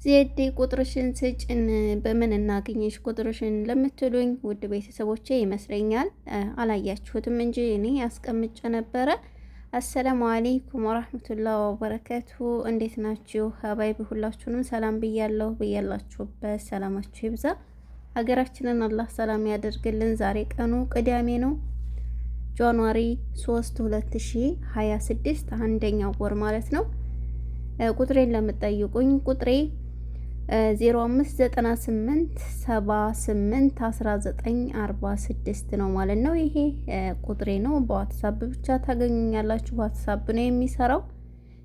ዜድ ቁጥርሽን ስጭን በምን እናገኘሽ ቁጥርሽን ለምትሉኝ ውድ ቤተሰቦቼ ይመስለኛል አላያችሁትም እንጂ እኔ አስቀምጬ ነበረ። አሰላሙ አለይኩም ወራህመቱላሂ ወበረከቱ። እንዴት ናችሁ ሀባይብ? ሁላችሁንም ሰላም ብያለሁ። ብያላችሁበት ሰላማችሁ ይብዛ። ሀገራችንን አላህ ሰላም ያደርግልን። ዛሬ ቀኑ ቅዳሜ ነው፣ ጃንዋሪ 3 2026 አንደኛው ወር ማለት ነው። ቁጥሬን ለምትጠይቁኝ ቁጥሬ 0598781946 ነው ማለት ነው። ይሄ ቁጥሬ ነው። በዋትሳፕ ብቻ ታገኙኛላችሁ። ዋትሳፕ ነው የሚሰራው።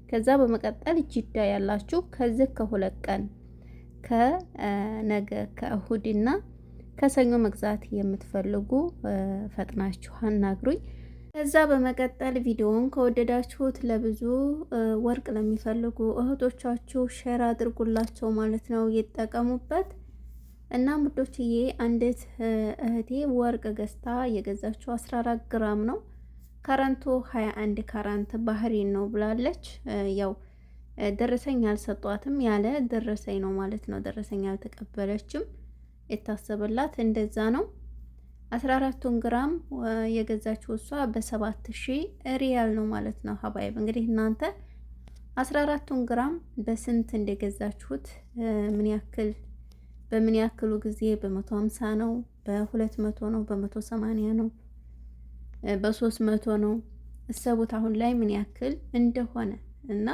ከዛ በመቀጠል ጅዳ ያላችሁ ከዚህ ከሁለት ቀን ከነገ ከእሁድና ከሰኞ መግዛት የምትፈልጉ ፈጥናችሁ አናግሩኝ። ከዛ በመቀጠል ቪዲዮውን ከወደዳችሁት ለብዙ ወርቅ ለሚፈልጉ እህቶቻችሁ ሼር አድርጉላቸው ማለት ነው፣ ይጠቀሙበት። እና ሙዶችዬ አንዲት እህቴ ወርቅ ገዝታ የገዛችው 14 ግራም ነው። ካራንቱ 21 ካራንት ባህሪን ነው ብላለች። ያው ደረሰኝ አልሰጧትም፣ ያለ ደረሰኝ ነው ማለት ነው። ደረሰኝ አልተቀበለችም። የታሰበላት እንደዛ ነው። 14ቱን ግራም የገዛችው እሷ በ7000 ሪያል ነው ማለት ነው። ሀባይብ እንግዲህ እናንተ 14ቱን ግራም በስንት እንደገዛችሁት ምን ያክል በምን ያክሉ ጊዜ በ150 ነው፣ በ200 ነው፣ በ180 ነው፣ በ300 ነው እሰቡት አሁን ላይ ምን ያክል እንደሆነ። እና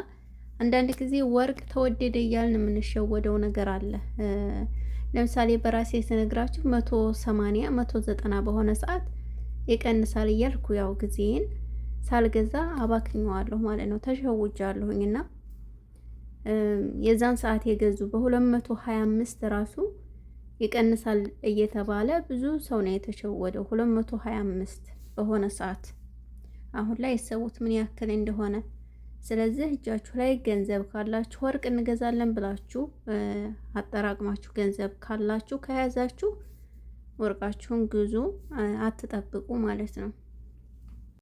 አንዳንድ ጊዜ ወርቅ ተወደደ እያልን የምንሸወደው ነገር አለ። ለምሳሌ በራሴ ስነግራችሁ 180 190 በሆነ ሰዓት ይቀንሳል እያልኩ ያው ጊዜን ሳልገዛ አባክኘዋለሁ ማለት ነው። ተሸውጃለሁኝ። እና የዛን ሰዓት የገዙ በ225 ራሱ ይቀንሳል እየተባለ ብዙ ሰው ነው የተሸወደው። 225 በሆነ ሰዓት አሁን ላይ የሰቡት ምን ያክል እንደሆነ። ስለዚህ እጃችሁ ላይ ገንዘብ ካላችሁ ወርቅ እንገዛለን ብላችሁ አጠራቅማችሁ ገንዘብ ካላችሁ ከያዛችሁ ወርቃችሁን ግዙ፣ አትጠብቁ ማለት ነው።